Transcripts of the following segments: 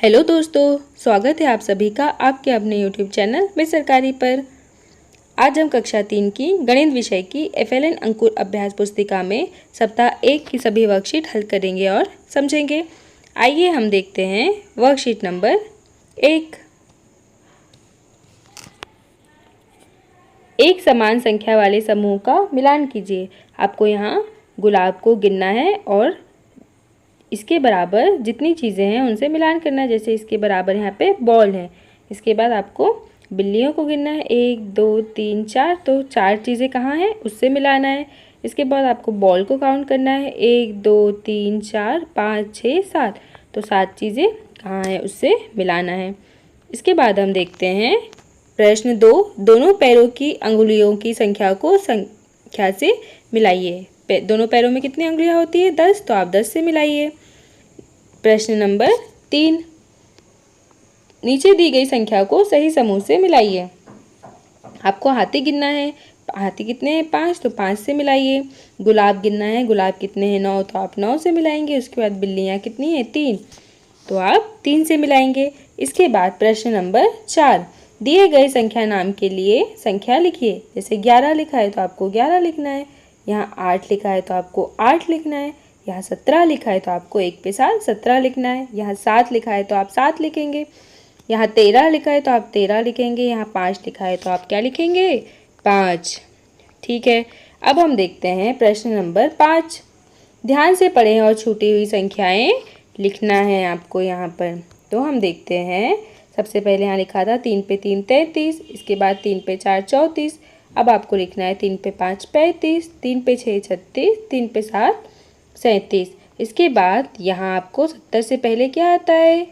Hello दोस्तों, स्वागत है आप सभी का आपके अपने यूट्यूब चैनल में सरकारी पर। आज हम कक्षा 3 की गणित विषय की FLN अंकुर अभ्यास पुस्तिका में सप्ताह 1 की सभी वर्कशीट हल करेंगे और समझेंगे। आइए हम देखते हैं वर्कशीट नंबर 1। एक समान संख्या वाले समूह का मिलान कीजिए। आपको यहाँ गुलाब को गिनना है और इसके बराबर जितनी चीज़ें हैं उनसे मिलान करना है। जैसे इसके बराबर यहाँ पे बॉल है। इसके बाद आपको बिल्लियों को गिनना है, 1 2 3 4, तो 4 चीज़ें कहाँ हैं उससे मिलाना है। इसके बाद आपको बॉल को काउंट करना है, 1 2 3 4 5 6 7, तो 7 चीज़ें कहाँ हैं उससे मिलाना है। इसके बाद हम देखते हैं प्रश्न 2, दोनों पैरों की अंगुलियों की संख्या को संख्या से मिलाइए। दोनों पैरों में कितनी अंगुलियाँ होती है? 10, तो आप 10 से मिलाइए। प्रश्न नंबर 3, नीचे दी गई संख्या को सही समूह से मिलाइए। आपको हाथी गिनना है, हाथी कितने हैं? 5, तो 5 से मिलाइए। गुलाब गिनना है, गुलाब कितने हैं? 9, तो आप 9 से मिलाएंगे। उसके बाद बिल्लियाँ कितनी हैं? 3, तो आप 3 से मिलाएंगे। इसके बाद प्रश्न नंबर 4, दिए गए संख्या नाम के लिए संख्या लिखिए। जैसे 11 लिखा है तो आपको 11 लिखना है, यहाँ 8 लिखा है तो आपको 8 लिखना है, यहाँ 17 लिखा है तो आपको 1 पे साथ 17 लिखना है, यहाँ 7 लिखा है तो आप 7 लिखेंगे, यहाँ 13 लिखा है तो आप 13 लिखेंगे, यहाँ 5 लिखा है तो आप क्या लिखेंगे? 5। ठीक है, अब हम देखते हैं प्रश्न नंबर 5। ध्यान से पढ़ें और छूटी हुई संख्याएं लिखना है आपको यहाँ पर। तो हम देखते हैं, सबसे पहले यहाँ लिखा था 3 पे 3 33, इसके बाद 3 पे 4 34। अब आपको लिखना है 3 पे 5 35, 3 पे 6 36, 3 पे 7 37। इसके बाद यहाँ आपको 70 से पहले क्या आता है?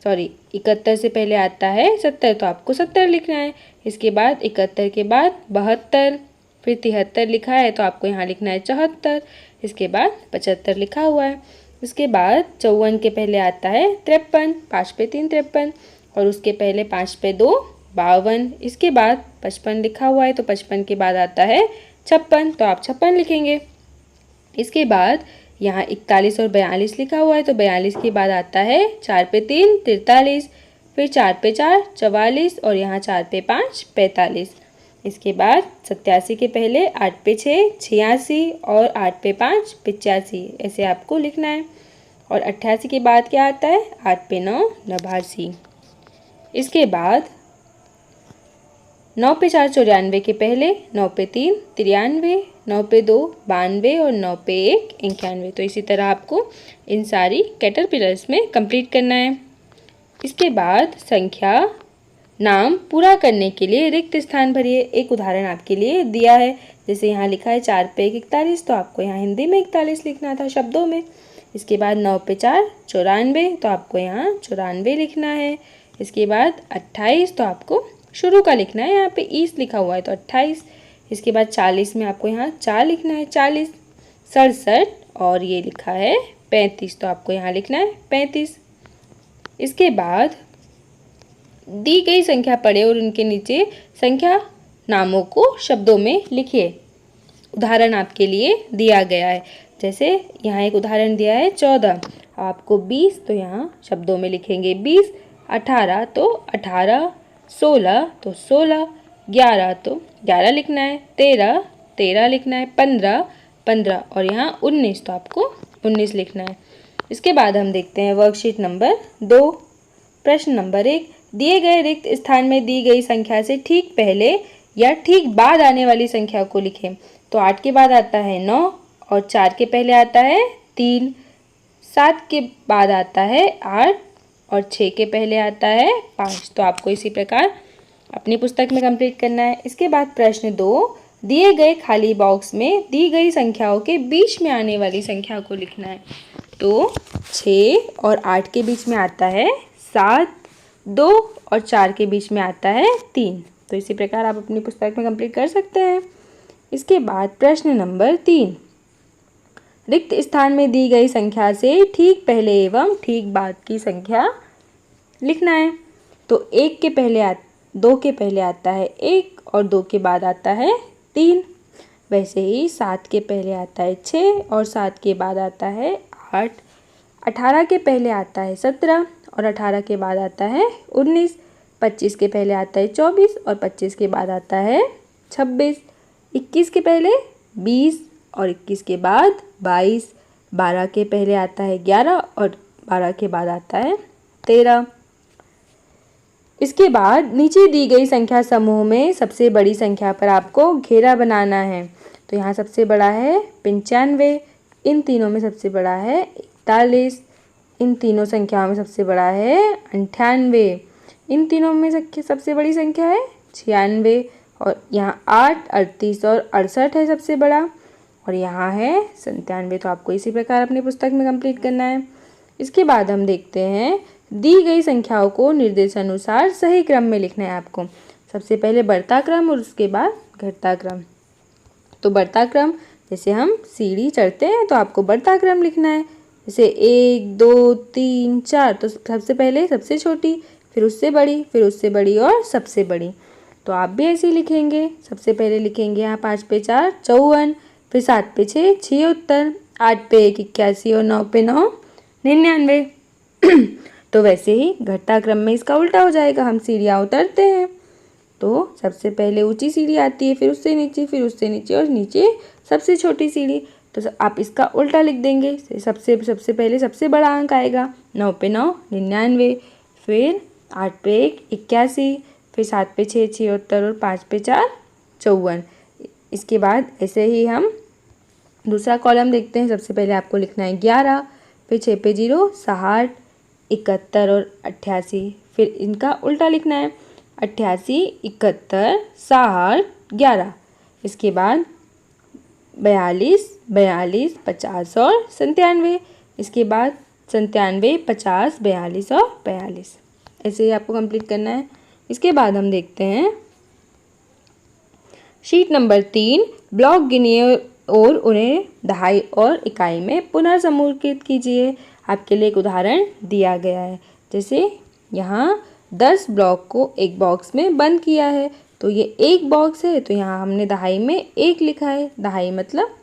71 से पहले आता है 70, तो आपको 70 लिखना है। इसके बाद 71 के बाद 72, फिर 73 लिखा है तो आपको यहाँ लिखना है 74। इसके बाद 75 लिखा हुआ है। इसके बाद 54 के पहले आता है 53, 5 पे 3 53, और उसके पहले 5 पे 2 52। इसके बाद 55 लिखा हुआ है तो 55 के बाद आता है 56, तो आप 56 लिखेंगे। इसके बाद यहाँ 41 और 42 लिखा हुआ है तो 42 के बाद आता है 4 पे 3 43, फिर 4 पे 4 44, और यहाँ 4 पे 5 45। इसके बाद 87 के पहले 8 पे 6 86, और 8 पे 5 85, ऐसे आपको लिखना है। और 88 के बाद क्या आता है? 8 पे 9 89। इसके बाद 9 पे 4 94 के पहले 9 पे 3 93, 9 पे 2 92, और 9 पे 1 91। तो इसी तरह आपको इन सारी कैटरपिलर्स में कंप्लीट करना है। इसके बाद संख्या नाम पूरा करने के लिए रिक्त स्थान भरिए। एक उदाहरण आपके लिए दिया है, जैसे यहाँ लिखा है 4 पे 1 41, तो आपको यहाँ हिंदी में 41 लिखना था शब्दों में। इसके बाद 9 पे 4 94, तो आपको यहाँ 94 लिखना है। इसके बाद 28, तो आपको शुरू का लिखना है, यहाँ पे 20 लिखा हुआ है तो 28। इसके बाद 40 में आपको यहाँ 4 लिखना है 40, 67, और ये लिखा है 35, तो आपको यहाँ लिखना है 35। इसके बाद दी गई संख्या पढ़े और उनके नीचे संख्या नामों को शब्दों में लिखिए। उदाहरण आपके लिए दिया गया है, जैसे यहाँ एक उदाहरण दिया है 14, आपको 20, तो यहाँ शब्दों में लिखेंगे 20, 18 तो 18, 16 तो 16, 11 तो 11 लिखना है, 13 13 लिखना है, 15 15, और यहाँ 19, तो आपको 19 लिखना है। इसके बाद हम देखते हैं वर्कशीट नंबर 2। प्रश्न नंबर 1, दिए गए रिक्त स्थान में दी गई संख्या से ठीक पहले या ठीक बाद आने वाली संख्या को लिखें। तो 8 के बाद आता है 9, और 4 के पहले आता है 3, 7 के बाद आता है 8, और 6 के पहले आता है 5। तो आपको इसी प्रकार अपनी पुस्तक में कंप्लीट करना है। इसके बाद प्रश्न 2, दिए गए खाली बॉक्स में दी गई संख्याओं के बीच में आने वाली संख्या को लिखना है। तो 6 और 8 के बीच में आता है 7, 2 और 4 के बीच में आता है 3। तो इसी प्रकार आप अपनी पुस्तक में कंप्लीट कर सकते हैं। इसके बाद प्रश्न नंबर 3, रिक्त स्थान में दी गई संख्या से ठीक पहले एवं ठीक बाद की संख्या लिखना है। तो 1 के पहले 2 के पहले आता है 1, और 2 के बाद आता है 3। वैसे ही 7 के पहले आता है 6, और 7 के बाद आता है 8, 18 के पहले आता है 17 और 18 के बाद आता है 19। 25 के पहले आता है 24 और 25 के बाद आता है 26। 21 के पहले 20 और 21 के बाद 22। 12 के पहले आता है 11 और 12 के बाद आता है 13। इसके बाद नीचे दी गई संख्या समूह में सबसे बड़ी संख्या पर आपको घेरा बनाना है। तो यहाँ सबसे बड़ा है 95, इन तीनों में सबसे बड़ा है 41, इन तीनों संख्याओं में सबसे बड़ा है 98, इन तीनों में सबसे बड़ी संख्या है 96, और यहाँ 8, 38 और 68 है सबसे बड़ा, और यहाँ है 97। तो आपको इसी प्रकार अपनी पुस्तक में कंप्लीट करना है। इसके बाद हम देखते हैं दी गई संख्याओं को निर्देशानुसार सही क्रम में लिखना है आपको। सबसे पहले बढ़ता क्रम और उसके बाद घटता क्रम। तो बढ़ता क्रम, जैसे हम सीढ़ी चढ़ते हैं तो आपको बढ़ता क्रम लिखना है। जैसे 1, 2, 3, 4, तो सबसे पहले सबसे छोटी, फिर उससे बड़ी, फिर उससे बड़ी और सबसे बड़ी। तो आप भी ऐसे ही लिखेंगे। सबसे पहले लिखेंगे यहाँ 5 पे 4 54, फिर 7 पे 6 76, 8 पे 1 81 और 9 पे 9 99। तो वैसे ही घटता क्रम में इसका उल्टा हो जाएगा। हम सीढ़ियाँ उतरते हैं तो सबसे पहले ऊंची सीढ़ी आती है, फिर उससे नीचे, फिर उससे नीचे और नीचे सबसे छोटी सीढ़ी। तो आप इसका उल्टा लिख देंगे। सबसे पहले सबसे बड़ा अंक आएगा 9 पे 9 99, फिर 8 पे 1 81, फिर 7 पे 6 76 और 5 पे 4 54। इसके बाद ऐसे ही हम दूसरा कॉलम देखते हैं। सबसे पहले आपको लिखना है 11, फिर 6 पे 0 60 71 और 88, फिर इनका उल्टा लिखना है 88 71 60 11। इसके बाद 42 42 50 और 97। इसके बाद 97 50 42 और 42। ऐसे ही आपको कंप्लीट करना है। इसके बाद हम देखते हैं शीट नंबर 3, ब्लॉक गिनिए और उन्हें दहाई और इकाई में पुनर्समूहित कीजिए। आपके लिए एक उदाहरण दिया गया है। जैसे यहाँ 10 ब्लॉक को एक बॉक्स में बंद किया है, तो ये एक बॉक्स है, तो यहाँ हमने दहाई में 1 लिखा है। दहाई मतलब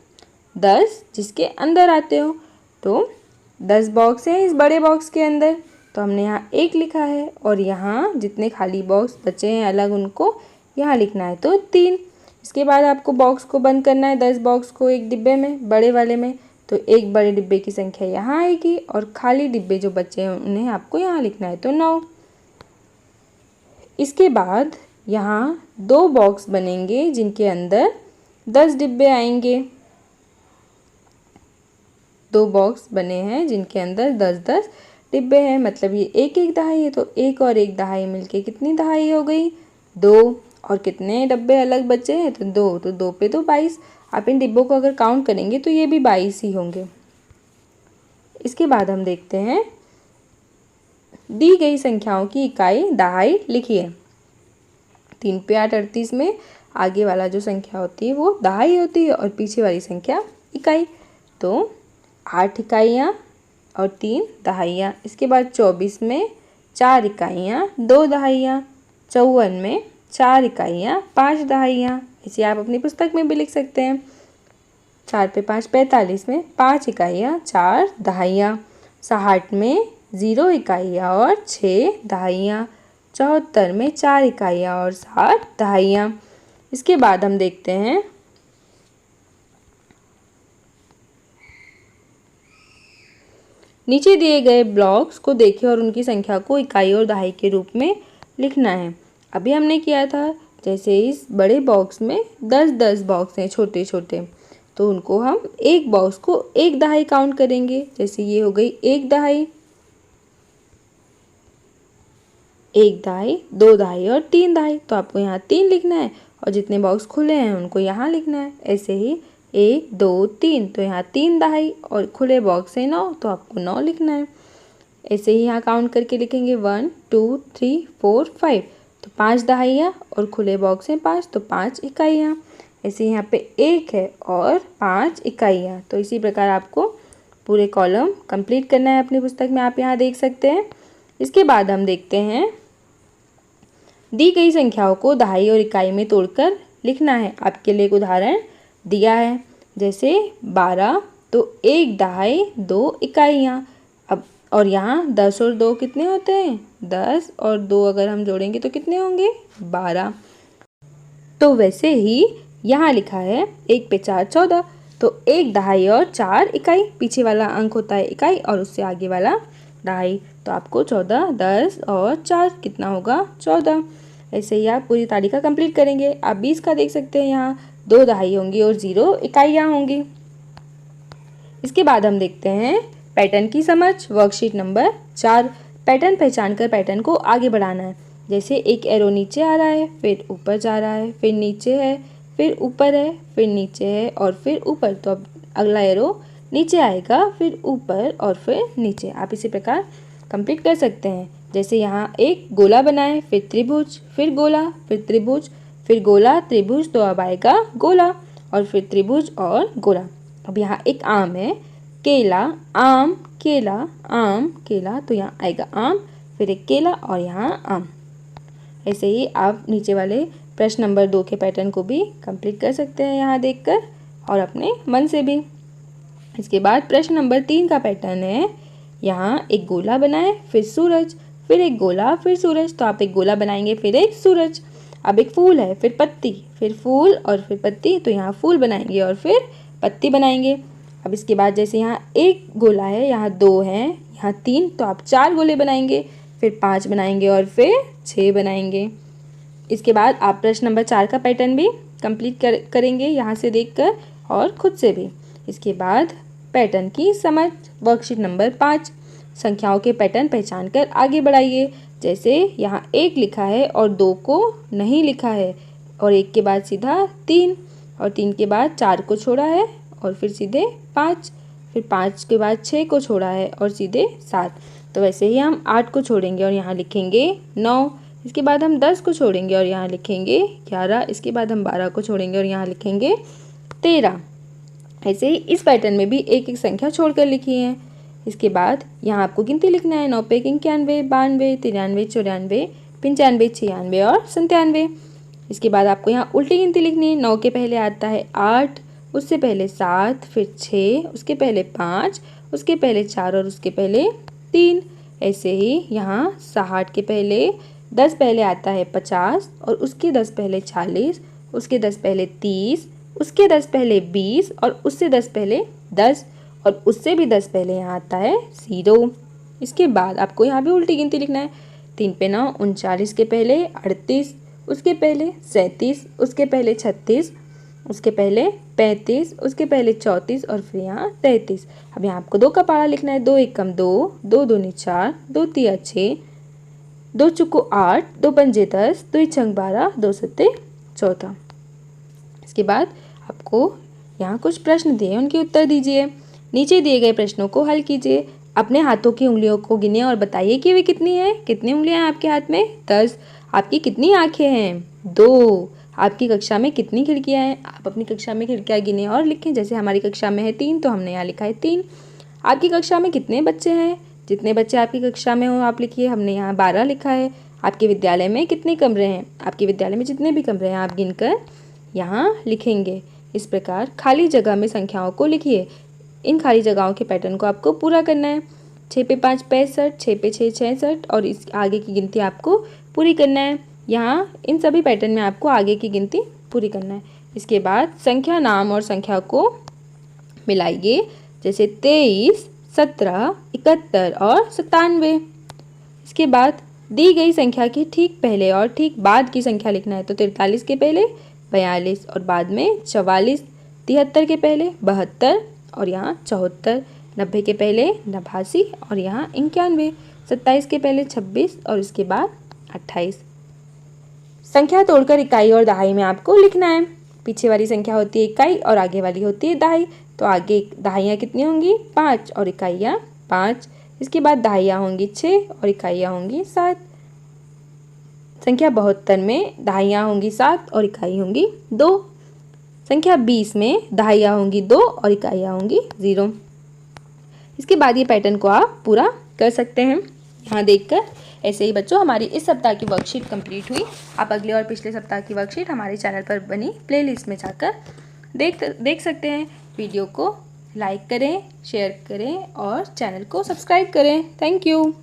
10 जिसके अंदर आते हो। तो 10 बॉक्स हैं इस बड़े बॉक्स के अंदर, तो हमने यहाँ 1 लिखा है, और यहाँ जितने खाली बॉक्स बचे हैं अलग उनको यहाँ लिखना है, तो 3। इसके बाद आपको बॉक्स को बंद करना है, 10 बॉक्स को एक डिब्बे में, बड़े वाले में। तो एक बड़े डिब्बे की संख्या यहाँ आएगी और खाली डिब्बे जो बचे हैं उन्हें आपको यहाँ लिखना है, तो 9। इसके बाद यहाँ 2 बॉक्स बनेंगे जिनके अंदर 10 डिब्बे आएंगे। 2 बॉक्स बने हैं जिनके अंदर 10-10 डिब्बे हैं, मतलब ये एक एक दहाई है। तो 1 और 1 दहाई मिलके कितनी दहाई हो गई? 2। और कितने डब्बे अलग बचे हैं? तो 2। तो 2 पे तो 22। आप इन डिब्बों को अगर काउंट करेंगे तो ये भी 22 ही होंगे। इसके बाद हम देखते हैं दी गई संख्याओं की इकाई दहाई लिखिए। 3 पे 8 38 में आगे वाला जो संख्या होती है वो दहाई होती है और पीछे वाली संख्या इकाई। तो 8 इकाइयाँ और 3 दहाइयाँ। इसके बाद 24 में 4 इकाइयाँ 2 दहाइयाँ। 54 में 4 इकाइयाँ 5 दहाइयाँ। इसे आप अपनी पुस्तक में भी लिख सकते हैं। 4 पे 5 45 में 5 इकाइयाँ 4 दहाइयाँ। 60 में 0 इकाइयाँ और 6 दहाइयाँ। 74 में 4 इकाइयाँ और 7 दहाइयाँ। इसके बाद हम देखते हैं नीचे दिए गए ब्लॉक्स को देखें और उनकी संख्या को इकाई और दहाई के रूप में लिखना है। अभी हमने किया था, जैसे इस बड़े बॉक्स में 10-10 बॉक्स हैं छोटे छोटे, तो उनको हम एक बॉक्स को 1 दहाई काउंट करेंगे। जैसे ये हो गई 1 दहाई, 1 दहाई, 2 दहाई और 3 दहाई। तो आपको यहाँ 3 लिखना है और जितने बॉक्स खुले हैं उनको यहाँ लिखना है। ऐसे ही 1 2 3, तो यहाँ 3 दहाई और खुले बॉक्स है 9, तो आपको 9 लिखना है। ऐसे ही यहाँ काउंट करके लिखेंगे 1 2 3 4 5, तो 5 दहाइयाँ और खुले बॉक्स हैं 5, तो 5 इकाइयाँ। ऐसे यहाँ पे 1 है और 5 इकाइयाँ। तो इसी प्रकार आपको पूरे कॉलम कंप्लीट करना है अपनी पुस्तक में, आप यहाँ देख सकते हैं। इसके बाद हम देखते हैं दी गई संख्याओं को दहाई और इकाई में तोड़कर लिखना है। आपके लिए एक उदाहरण दिया है। जैसे 12, तो 1 दहाई 2 इकाइयाँ। अब और यहाँ 10 और 2 कितने होते हैं? 10 और 2 अगर हम जोड़ेंगे तो कितने होंगे? 12। तो वैसे ही यहाँ लिखा है 1 पे 4 14, तो 1 दहाई और 4 इकाई, पीछे वाला अंक होता है इकाई और उससे आगे वाला दहाई। तो आपको 14, 10 और 4 कितना होगा? 14। ऐसे ही आप पूरी तालिका कंप्लीट करेंगे। आप 20 का देख सकते हैं, यहाँ 2 दहाई होंगी और 0 इकाइयाँ होंगी। इसके बाद हम देखते हैं पैटर्न की समझ, वर्कशीट नंबर 4। पैटर्न पहचान कर पैटर्न को आगे बढ़ाना है। जैसे एक एरो नीचे आ रहा है, फिर ऊपर जा रहा है, फिर नीचे है, फिर ऊपर है, फिर नीचे है और फिर ऊपर। तो अब अगला एरो नीचे आएगा, फिर ऊपर और फिर नीचे। आप इसी प्रकार कंप्लीट कर सकते हैं। जैसे यहाँ एक गोला बनाए, फिर त्रिभुज, फिर गोला, फिर त्रिभुज, फिर गोला, त्रिभुज, तो अब आएगा गोला और फिर त्रिभुज और गोला। अब यहाँ एक आम है, केला, आम, केला, आम, केला, तो यहाँ आएगा आम, फिर एक केला और यहाँ आम। ऐसे ही आप नीचे वाले प्रश्न नंबर 2 के पैटर्न को भी कंप्लीट कर सकते हैं यहाँ देखकर और अपने मन से भी। इसके बाद प्रश्न नंबर 3 का पैटर्न है, यहाँ एक गोला बनाए, फिर सूरज, फिर एक गोला, फिर सूरज। तो आप एक गोला बनाएंगे, फिर एक सूरज। अब एक फूल है, फिर पत्ती, फिर फूल और फिर पत्ती, तो यहाँ फूल बनाएंगे और फिर पत्ती बनाएंगे। अब इसके बाद जैसे यहाँ एक गोला है, यहाँ 2 हैं, यहाँ 3, तो आप 4 गोले बनाएंगे, फिर 5 बनाएंगे और फिर 6 बनाएंगे। इसके बाद आप प्रश्न नंबर 4 का पैटर्न भी कंप्लीट करेंगे यहाँ से देखकर और खुद से भी। इसके बाद पैटर्न की समझ, वर्कशीट नंबर 5। संख्याओं के पैटर्न पहचान कर आगे बढ़ाइए। जैसे यहाँ 1 लिखा है और 2 को नहीं लिखा है और 1 के बाद सीधा 3 और 3 के बाद 4 को छोड़ा है और फिर सीधे 5, फिर 5 के बाद 6 को छोड़ा है और सीधे 7। तो वैसे ही हम 8 को छोड़ेंगे और यहाँ लिखेंगे 9। इसके बाद हम 10 को छोड़ेंगे और यहाँ लिखेंगे 11। इसके बाद हम 12 को छोड़ेंगे और यहाँ लिखेंगे 13। ऐसे ही इस पैटर्न में भी एक एक संख्या छोड़कर लिखी है। इसके बाद यहाँ आपको गिनती लिखना है, 9 पे 91, 92, 93, 94, 95, 96 और 97। इसके बाद आपको यहाँ उल्टी गिनती लिखनी है। 9 के पहले आता है 8, उससे पहले 7, फिर 6, उसके पहले 5, उसके पहले 4 और उसके पहले 3। ऐसे ही यहाँ 60 के पहले 10 पहले आता है 50 और उसके 10 पहले 40, उसके 10 पहले 30, उसके 10 पहले 20 और उससे 10 पहले 10 और उससे भी 10 पहले यहाँ आता है 0। इसके बाद आपको यहाँ भी उल्टी गिनती लिखना है। 3 पे 9, 39 के पहले 38, उसके पहले 37, उसके पहले 36, उसके पहले 35, उसके पहले 34 और फिर यहाँ 33। अब यहाँ आपको 2 का पारा लिखना है। 2 एकम 2, 2 दूनी 4, 2 तिया 6, 2 चुको 8, 2 पंजे 10, 2 छंग 12, 2 सत्ते 14। इसके बाद आपको यहाँ कुछ प्रश्न दिए, उनके उत्तर दीजिए। नीचे दिए गए प्रश्नों को हल कीजिए। अपने हाथों की उंगलियों को गिने और बताइए कि वे कितनी हैं। कितनी उंगलियां हैं आपके हाथ में? 10। आपकी कितनी आंखें हैं? 2। आपकी कक्षा में कितनी खिड़कियां हैं? आप अपनी कक्षा में खिड़कियां गिने और लिखें। जैसे हमारी कक्षा में है 3, तो हमने यहाँ लिखा है 3। आपकी कक्षा में कितने बच्चे हैं? जितने बच्चे आपकी कक्षा में हो आप लिखिए। हमने यहाँ 12 लिखा है। आपके विद्यालय में कितने कमरे हैं? आपके विद्यालय में जितने भी कमरे हैं आप गिनकर यहाँ लिखेंगे। इस प्रकार खाली जगह में संख्याओं को लिखिए। इन खाली जगहों के पैटर्न को आपको पूरा करना है। 6 पे 5 65, 6 पे 6 66 और इस आगे की गिनती आपको पूरी करना है। यहाँ इन सभी पैटर्न में आपको आगे की गिनती पूरी करना है। इसके बाद संख्या, नाम और संख्या को मिलाइए। जैसे 23, 17, 71 और 97। इसके बाद दी गई संख्या के ठीक पहले और ठीक बाद की संख्या लिखना है। तो 43 के पहले 42 और बाद में 44, 73 के पहले 72 और यहाँ 74, 90 के पहले 89 और यहाँ 91, 27 के पहले 26 और इसके बाद 28। संख्या तोड़कर इकाई और दहाई में आपको लिखना है। पीछे वाली संख्या होती है इकाई और आगे वाली होती है दहाई। तो आगे दहाइयाँ कितनी होंगी? 5 और इकाइयाँ 5। इसके बाद दहाइयाँ होंगी 6 और इकाइयाँ होंगी 7। संख्या 72 में दहाइयाँ होंगी 7 और इकाई होंगी 2। संख्या 20 में दहाइयाँ होंगी 2 और इकाइयाँ होंगी 0। इसके बाद ये पैटर्न को आप पूरा कर सकते हैं यहाँ देखकर। ऐसे ही बच्चों हमारी इस सप्ताह की वर्कशीट कंप्लीट हुई। आप अगले और पिछले सप्ताह की वर्कशीट हमारे चैनल पर बनी प्लेलिस्ट में जाकर देख सकते हैं। वीडियो को लाइक करें, शेयर करें और चैनल को सब्सक्राइब करें। Thank you.